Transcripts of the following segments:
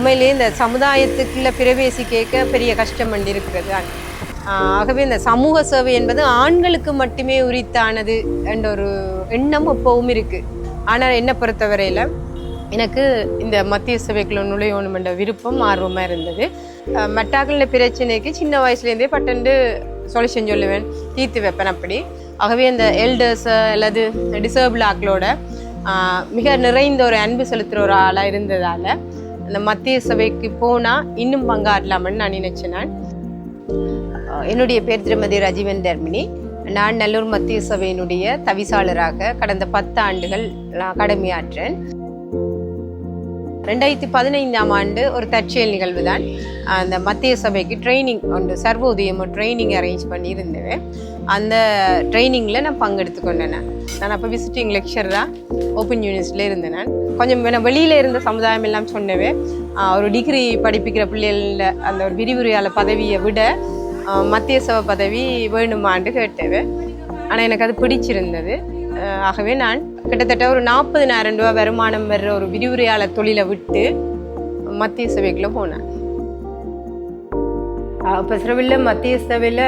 உண்மையிலேயே இந்த சமுதாயத்துக்குள்ள பிரவேசி கேட்க பெரிய கஷ்டம் பண்ணி இருக்கிறது. ஆகவே இந்த சமூக சேவை என்பது ஆண்களுக்கு மட்டுமே உரித்தானது என்ற ஒரு எண்ணம் எப்பவும் இருக்கு. ஆனால் என்னை பொறுத்தவரையில் எனக்கு இந்த மத்திய சபைக்குள்ள நுழையணும் என்ற விருப்பம் ஆர்வமாக இருந்தது. மட்டாக்கள பிரச்சனைக்கு சின்ன வயசுலேருந்தே பட்டண்டு சொல்யூஷன் சொல்லுவேன், தீர்த்து வைப்பேன் அப்படி. ஆகவே இந்த எல்டர்ஸ் அல்லது டிசேபிள் ஆக்களோட மிக நிறைந்த ஒரு அன்பு செலுத்துகிற ஒரு ஆளாக இருந்ததால் அந்த மத்திய சபைக்கு போனால் இன்னும் பங்காற்றலாம்னு நான் நினைச்சேன். என்னுடைய பேர் திருமதி ரஜீவன் தர்மினி. நான் நல்லூர் மத்திய சபையினுடைய தவிசாளராக கடந்த 10 ஆண்டுகள் கடமையாற்றேன். 2015ஆம் ஆண்டு ஒரு தற்செயல் நிகழ்வு தான். அந்த மத்திய சபைக்கு ட்ரைனிங் ஒன்று சர்வோதயமோ ட்ரைனிங் அரேஞ்ச் பண்ணியிருந்தேன். அந்த ட்ரைனிங்கில் நான் பங்கெடுத்துக்கொண்டேன். நான் அப்போ விசிட்டிங் லெக்சராக ஓப்பன் யூனிவர்சிட்டியில் இருந்தேன். நான் கொஞ்சம் வெளியில் இருந்த சமுதாயம் எல்லாம் சொன்னவே ஒரு டிகிரி படிப்பிக்கிற பிள்ளைகள அந்த ஒரு விரிவுரையாளர் பதவியை விட மத்திய சபை பதவி வேணுமான்னு கேட்டவே. ஆனால் எனக்கு அது பிடிச்சிருந்தது. ஆகவே நான் கிட்டத்தட்ட ஒரு 40,000 ரூபா வருமானம் வர்ற ஒரு விரிவுரையாளர் தொழிலை விட்டு மத்திய சபைக்குள்ளே போனேன். இப்போ சிறுவில் மத்திய சபையில்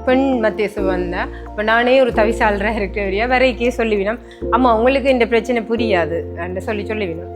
பெண் மத்திய சபை வந்தேன். இப்போ நானே ஒரு தவிசாளராக இருக்கிற வரைக்கே சொல்லிவினோம், அம்மா உங்களுக்கு இந்த பிரச்சனை புரியாது என்று சொல்லிவினோம்.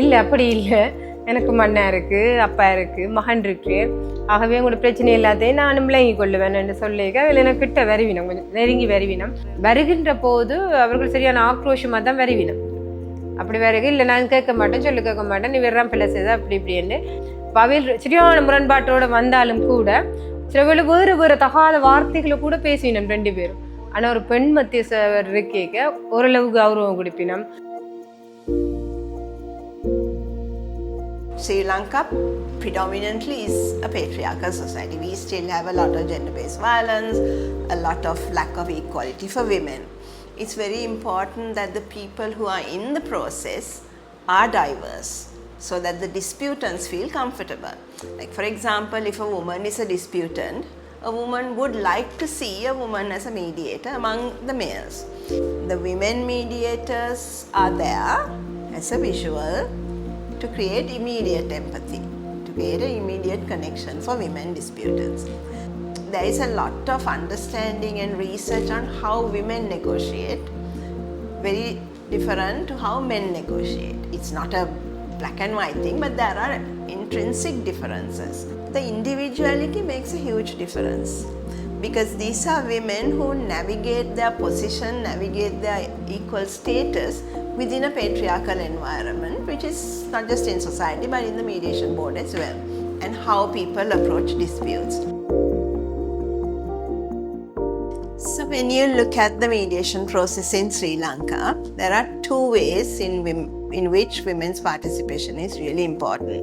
இல்லை அப்படி இல்லை, எனக்கு மண்ணா இருக்குது, அப்பா இருக்குது, மகன் இருக்கு, ஆகவே உங்களோட பிரச்சனை எல்லாத்தையும் நானும் விளங்கி கொள்ளுவேன் என்று சொல்லிக்க அதில் எனக்கு கிட்ட வருவினம், கொஞ்சம் நெருங்கி வருவினம். வருகின்ற போது அவர்கள் சரியான ஆக்ரோஷமாக தான் வருவினம். அப்படி வருக இல்லை நான் கேட்க மாட்டேன், சொல்லி கேட்க மாட்டேன், நீ வெறாம் பிள்ளை செய்த அப்படி இப்படின்னு அவையில் சரியான முரண்பாட்டோடு வந்தாலும் கூட சில வேளை வேறு வேறு தகாத வார்த்தைகளை கூட பேசினோம் 2 பேரும். ஆனால் ஒரு பெண் மத்திய சபை கேட்க ஓரளவு கௌரவம் கொடுப்பினோம். Sri Lanka predominantly is a patriarchal society. We still have a lot of gender-based violence, a lot of lack of equality for women. It's very important that the people who are in the process are diverse, so that the disputants feel comfortable. Like for example, if a woman is a disputant, a woman would like to see a woman as a mediator among the males. The women mediators are there as a visual to create immediate empathy, to create an immediate connection for women disputants. There is a lot of understanding and research on how women negotiate, very different to how men negotiate. It's not a black and white thing, but there are intrinsic differences. The individuality makes a huge difference, because these are women who navigate their position, navigate their equal status within a patriarchal environment, which is not just in society but in the mediation board as well, and how people approach disputes. So when you look at the mediation process in Sri Lanka, there are 2 ways in which women's participation is really important.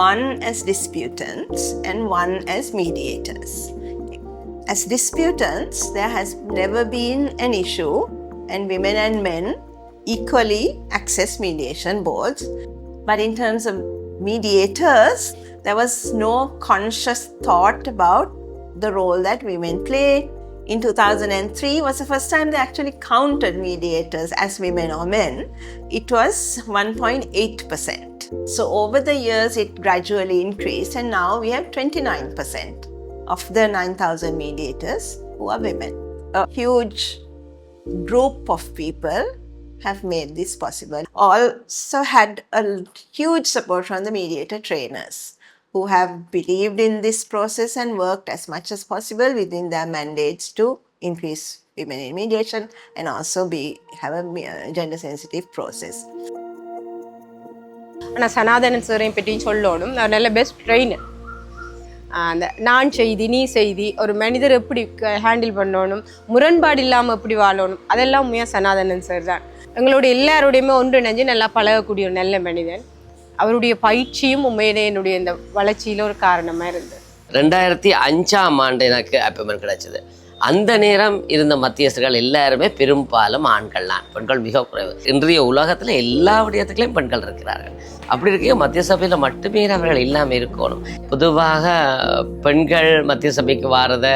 One as disputants and one as mediators. As disputants, there has never been an issue and women and men equally access mediation boards. But in terms of mediators, there was no conscious thought about the role that women play. In 2003 was the first time they actually counted mediators as women or men. It was 1.8%. So over the years it gradually increased, and now we have 29% of the 9,000 mediators who are women. A huge group of people have made this possible. Also had a huge support from the mediator trainers, who have believed in this process and worked as much as possible within their mandates to increase women in mediation and also have a gender sensitive process. ஆனால் சனாதனன் சாரையும் பற்றி சொல்லணும், அவர் நல்ல best trainer. அந்த நான் செய்தி நீ செய்தி ஒரு மனிதர் எப்படி ஹேண்டில் பண்ணணும், முரண்பாடு இல்லாமல் எப்படி வாழணும், அதெல்லாம் உண்மையாக சனாதனன் சார் தான். எங்களோட எல்லாரோடையுமே ஒன்றிணைஞ்சு நல்லா பழகக்கூடிய ஒரு நல்ல மனிதன். அவருடைய பயிற்சியும் உண்மையிலே என்னுடைய இந்த வளர்ச்சியில் ஒரு காரணமாக இருந்தது. 2005ஆம் ஆண்டு எனக்கு அப்பாயின்மெண்ட் கிடைச்சது. அந்த நேரம் இருந்த மத்தியஸ்தர்கள் எல்லாருமே பெரும்பாலும் ஆண்கள் தான், பெண்கள் மிக குறைவு. இன்றைய உலகத்தில் எல்லா விடயத்துலையும் பெண்கள் இருக்கிறார்கள். அப்படி இருக்க மத்திய சபையில் மட்டுமே அவர்கள் இல்லாமல் இருக்கணும். பொதுவாக பெண்கள் மத்திய சபைக்கு வாரதை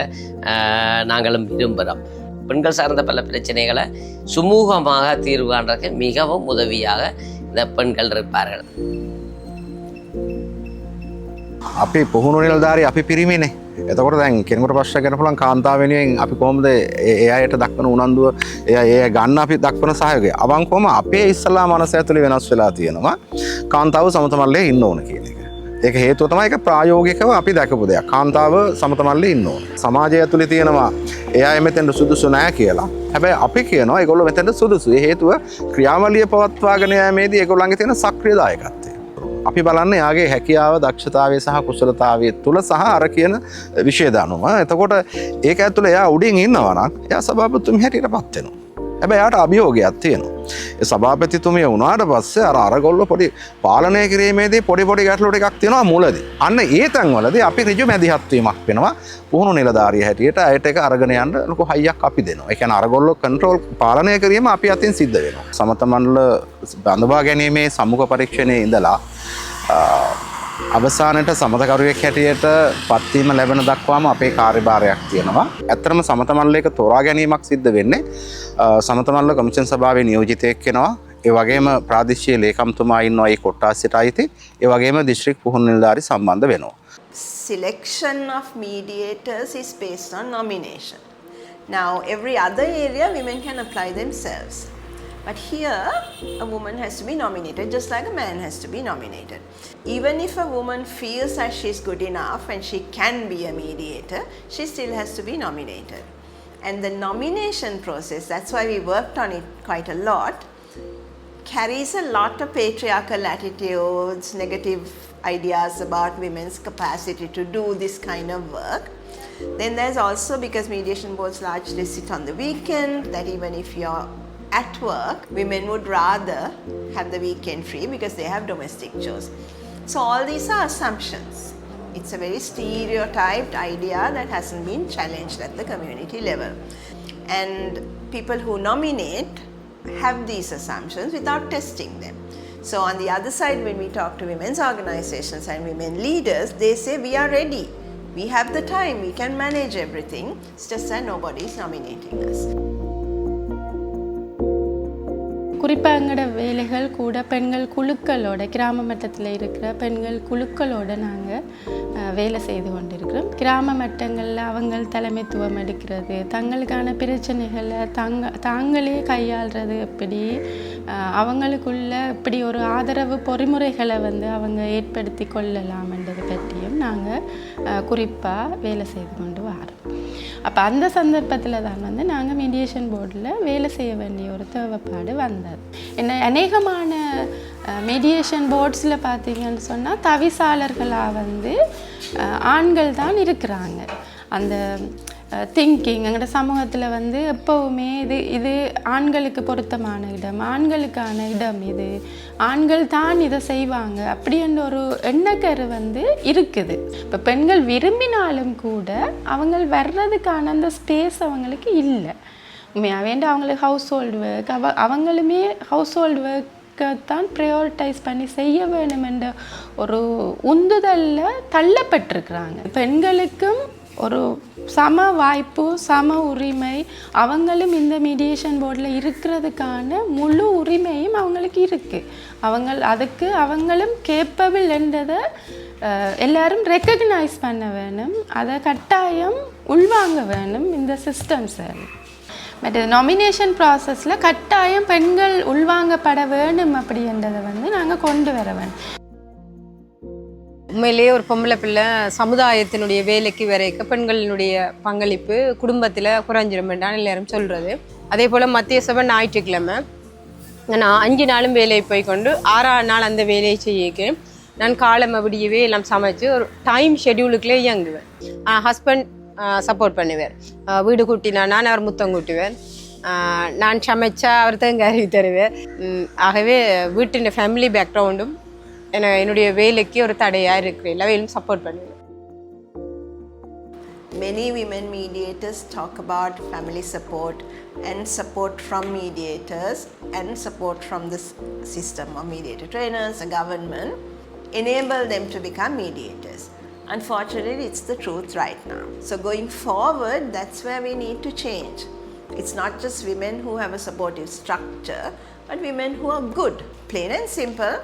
நாங்களும் விரும்புகிறோம். பெண்கள் சார்ந்த பல பிரச்சனைகளை சுமூகமாக தீர்வு காண்றதுக்கு மிகவும் உதவியாக இந்த பெண்கள் இருப்பார்கள். අපි පුහුණු නිලධාරී අපි පිරිමිනේ. එතකොට දැන් කෙනෙකුට ප්‍රශ්න කරන්න පුළුවන් කාන්තාව වෙනුවෙන් අපි කොහොමද ඒ අයට දක්වන උනන්දුව ඒ ගන්න අපි දක්වන සහයෝගය. අවංකවම අපේ ඉස්සලා මනස ඇතුලේ වෙනස් වෙලා තියෙනවා. කාන්තාව සමතමල්ලේ ඉන්න ඕන කියන එක. ඒක හේතුව තමයි ඒක ප්‍රායෝගිකව අපි දැකපු දෙයක්. කාන්තාව සමතමල්ලේ ඉන්න ඕන. සමාජය ඇතුලේ තියෙනවා එයා මෙතෙන්ට සුදුසු නැහැ කියලා. හැබැයි අපි කියනවා ඒගොල්ලෝ මෙතෙන්ට සුදුසු. ඒ හේතුව ක්‍රියාවලිය පවත්වාගෙන යෑමේදී ඒගොල්ලන්ගේ තියෙන සක්‍රියදායකත්වය. අපි බලන්න යාගේ හැකියාව දක්ෂතාවය සහ කුසලතාවය තුළ සහ අර කියන විෂය දනුව. එතකොට ඒක ඇතුළේ එයා උඩින් ඉන්නවා නම් එයා සභාපතිතුමිය හැටියට පත් වෙනවා. හැබැයි එයාට අභියෝගයක් තියෙනවා. ඒ සභාපතිතුමිය වුණාට පස්සේ අරගොල්ලෝ පොඩි පාලනය කිරීමේදී පොඩි ගැටලු ටිකක් තියෙනවා මුලදී. අන්න ඒ තැන්වලදී අපි ඍජු මැදිහත් වීමක් වෙනවා. පුහුණු නිලධාරිය හැටියට අයට ඒක අරගෙන යන්න ලොකු හයියක් අපි දෙනවා. ඒ කියන්නේ අරගොල්ලෝ කන්ට්‍රෝල් පාලනය කිරීම අපි අතින් සිද්ධ වෙනවා. සමත මණ්ඩල බඳවා ගැනීමේ සම්මුඛ පරීක්ෂණයේ ඉඳලා අවසානට සමතකරුවෙක් හැටියට පත්වීම ලැබෙන දක්වාම අපේ කාර්යභාරයක් තියෙනවා. ඇත්තටම සමත මණ්ඩලයක තෝරා ගැනීමක් සිද්ධ වෙන්නේ සමත මණ්ඩල කමිෂන් සභාවේ නියෝජිතයෙක් වෙනවා. ඒ වගේම ප්‍රාදේශීය ලේකම්තුමා ඉන්නවා ඒ කොට්ටාසයට අයිති. ඒ වගේම දිස්ත්‍රික් පුහුණු නිලධාරි සම්බන්ධ වෙනවා. Selection of mediators is based on nomination. Now, every other area women can apply themselves. But here, a woman has to be nominated just like a man has to be nominated. Even if a woman feels that she's good enough and she can be a mediator, she still has to be nominated. And the nomination process, that's why we worked on it quite a lot, carries a lot of patriarchal attitudes, negative ideas about women's capacity to do this kind of work. Then there's also, because mediation boards largely sit on the weekend, that even if you're at work, women would rather have the weekend free because they have domestic chores. So all these are assumptions. It's a very stereotyped idea that hasn't been challenged at the community level. And people who nominate have these assumptions without testing them. So on the other side, when we talk to women's organizations and women leaders, they say we are ready. We have the time, we can manage everything. It's just that nobody is nominating us. குறிப்பாக எங்களோட வேலைகள் கூட பெண்கள் குழுக்களோட கிராம மட்டத்தில் இருக்கிற பெண்கள் குழுக்களோடு நாங்கள் வேலை செய்து கொண்டிருக்கிறோம். கிராம மட்டங்களில் அவங்க தலைமைத்துவம் எடுக்கிறது, தங்களுக்கான பிரச்சனைகளை தாங்களே கையாளுறது எப்படி, அவங்களுக்குள்ள இப்படி ஒரு ஆதரவு பொறிமுறைகளை அவங்க ஏற்படுத்தி கொள்ளலாம்ன்றது பற்றியும் நாங்கள் குறிப்பாக வேலை செய்து கொண்டு வரோம். அப்போ அந்த சந்தர்ப்பத்தில் தான் நாங்கள் மீடியேஷன் போர்டில் வேலை செய்ய வேண்டிய ஒரு தேவைப்பாடு வந்தது. என்ன அநேகமான மீடியேஷன் போர்ட்ஸில் பார்த்தீங்கன்னு சொன்னால் தவிசாளர்களாக ஆண்கள் தான் இருக்கிறாங்க. அந்த திங்கிங் எங்களோட சமூகத்தில் எப்போவுமே இது ஆண்களுக்கு பொருத்தமான இடம், ஆண்களுக்கான இடம் இது, ஆண்கள் தான் இதை செய்வாங்க அப்படின்ற ஒரு எண்ணக்கரு இருக்குது. இப்போ பெண்கள் விரும்பினாலும் கூட அவங்க வர்றதுக்கான அந்த ஸ்பேஸ் அவங்களுக்கு இல்லை. உண்மையாக அவங்களுக்கு ஹவுஸ் ஹோல்டு ஒர்க், அவங்களுமே ஹவுஸ் ஹோல்டு ஒர்க்கைத்தான் ப்ரையாரிட்டைஸ் பண்ணி செய்ய வேணும் என்ற ஒரு உந்துதலில் தள்ளப்பட்டிருக்கிறாங்க. பெண்களுக்கும் ஒரு சம வாய்ப்பு, சம உரிமை, அவங்களும் இந்த மீடியேஷன் போர்டில் இருக்கிறதுக்கான முழு உரிமையும் அவங்களுக்கு இருக்குது. அதுக்கு அவங்களும் கேப்பபிள் என்றதை எல்லாரும் ரெக்கக்னைஸ் பண்ண வேணும், அதை கட்டாயம் உள்வாங்க வேணும் இந்த சிஸ்டம்ஸை. பட் நாமினேஷன் ப்ராசஸில் கட்டாயம் பெண்கள் உள்வாங்கப்பட வேணும் அப்படின்றதை நாங்கள் கொண்டு வர வேணும். உண்மையிலேயே ஒரு பொம்பளை பிள்ளை சமுதாயத்தினுடைய வேலைக்கு வரைக்க பெண்களினுடைய பங்களிப்பு குடும்பத்தில் குறைஞ்சிரும் என்றால் எல்லாரும் சொல்கிறது. அதே போல் மத்திய சபை ஞாயிற்றுக்கிழமை நான் 5 நாளும் வேலையை போய் கொண்டு 6ஆம் நாள் அந்த வேலையை செய்ய நான் காலமை விடியவே எல்லாம் சமைச்சு ஒரு டைம் ஷெடியூலுக்குள்ளே இயங்குவேன். ஹஸ்பண்ட் சப்போர்ட் பண்ணுவார், வீடு கூட்டினா நான் அவர் முத்தம் கூட்டுவேன், நான் சமைச்சா அவர் தேங்காய் தருவேன். ஆகவே வீட்டின் ஃபேமிலி பேக்ரவுண்டும் என்னுடைய வேலைக்கு ஒரு தடையாக இருக்கிற எல்லாவையும் சப்போர்ட் பண்ணுவேன். Many women mediators talk about family support and support from mediators and support from the system of mediator trainers, the government, enable them to become mediators. Unfortunately, it's the truth right now. So going forward, that's where we need to change. It's not just women who have a supportive structure, but women who are good, plain and simple,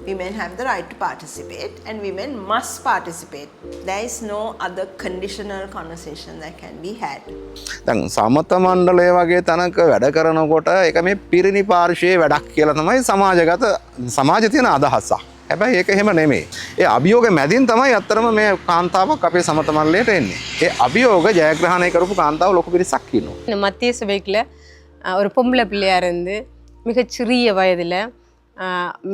women have the right to participate and women must participate. There is no other conditional conversation that can be had. දැන් සමත මණ්ඩලය වගේ තැනක වැඩ කරනකොට ඒක මේ පිරිණි පාර්ශ්වයේ වැඩක් කියලා තමයි සමාජයේ තියෙන අදහසක්. හැබැයි ඒක එහෙම නෙමෙයි. ඒ අභියෝග මැදින් තමයි අත්‍තරම මේ කාන්තාවක් අපේ සමත මණ්ඩලයට එන්නේ. ඒ අභියෝග ජයග්‍රහණය කරපු කාන්තාව லோක පිරිසක් ඉන්නවා. இந்த மத்திய சபைக்குள்ள ஒரு பொம்பளை பிள்ளையா இருந்து மிகச்சிறிய வயதில்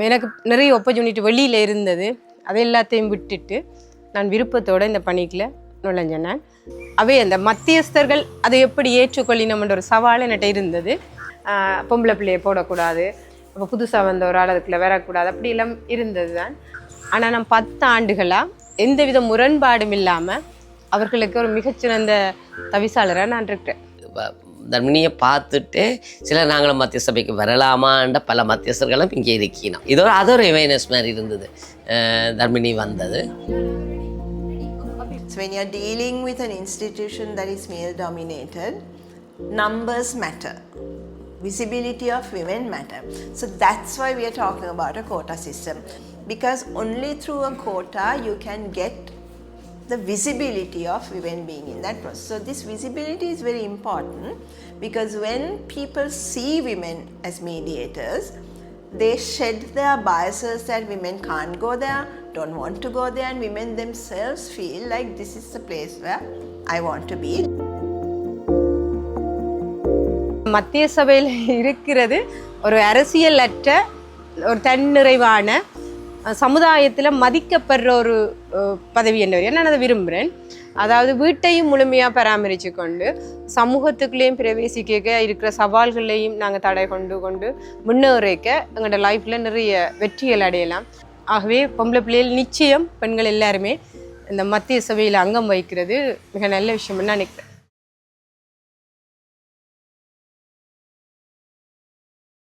எனக்கு நிறைய ஆப்பர்ச்சுனிட்டி வெளியில் இருந்தது. அதை எல்லாத்தையும் விட்டுட்டு நான் விருப்பத்தோடு இந்த பணிக்குள்ள நுழைஞ்சேன். நான் அவை அந்த மத்தியஸ்தர்கள் அதை எப்படி ஏற்றுக்கொள்ளினோம்ன்ற ஒரு சவால் என்கிட்ட இருந்தது. பொம்பளை பிள்ளையை போடக்கூடாது, அப்போ புதுசாக வந்த ஒரு ஆள் அதுக்குள்ளே வரக்கூடாது, அப்படி எல்லாம் இருந்தது தான். ஆனால் நான் 10 ஆண்டுகளாக எந்தவித முரண்பாடும் இல்லாமல் அவர்களுக்கு ஒரு மிகச்சிறந்த தவிசாளராக நான் இருக்கிறேன். தர்மினியை பார்த்துட்டு சில நாங்களும் மத்திய சபைக்கு வரலாமான்ற பல மத்தியஸ்தர்களும் இங்கே இருக்கணும். அது ஒரு அவேர்னஸ் மாதிரி இருந்தது தர்மினி வந்தது. So when you're dealing with an institution that is male dominated, numbers matter. Visibility of women matter. So that's why we are talking about a quota system, because only through a quota you can get the visibility of women being in that process. So this visibility is very important, because when people see women as mediators, they shed their biases that women can't go there, don't want to go there, and women themselves feel like this is the place where I want to be. மத்திய சபையில் இருக்கிறது ஒரு அரசியலற்ற ஒரு தன்னிறைவான சமுதாயத்தில் மதிக்கப்படுற ஒரு பதவி என்னவரை நான் அதை விரும்புகிறேன். அதாவது வீட்டையும் முழுமையாக பராமரித்து கொண்டு சமூகத்துக்குள்ளேயும் பிரவேசிக்க இருக்கிற சவால்களையும் நாங்கள் தடை கொண்டு முன்னேறிக்க எங்களோட லைஃப்பில் நிறைய வெற்றிகள் அடையலாம். ஆகவே பொம்பளை பிள்ளைகள் நிச்சயம் பெண்கள் எல்லாருமே இந்த மத்திய சபையில் அங்கம் வகிக்கிறது மிக நல்ல விஷயம்னு நான் நினைக்கிறேன்.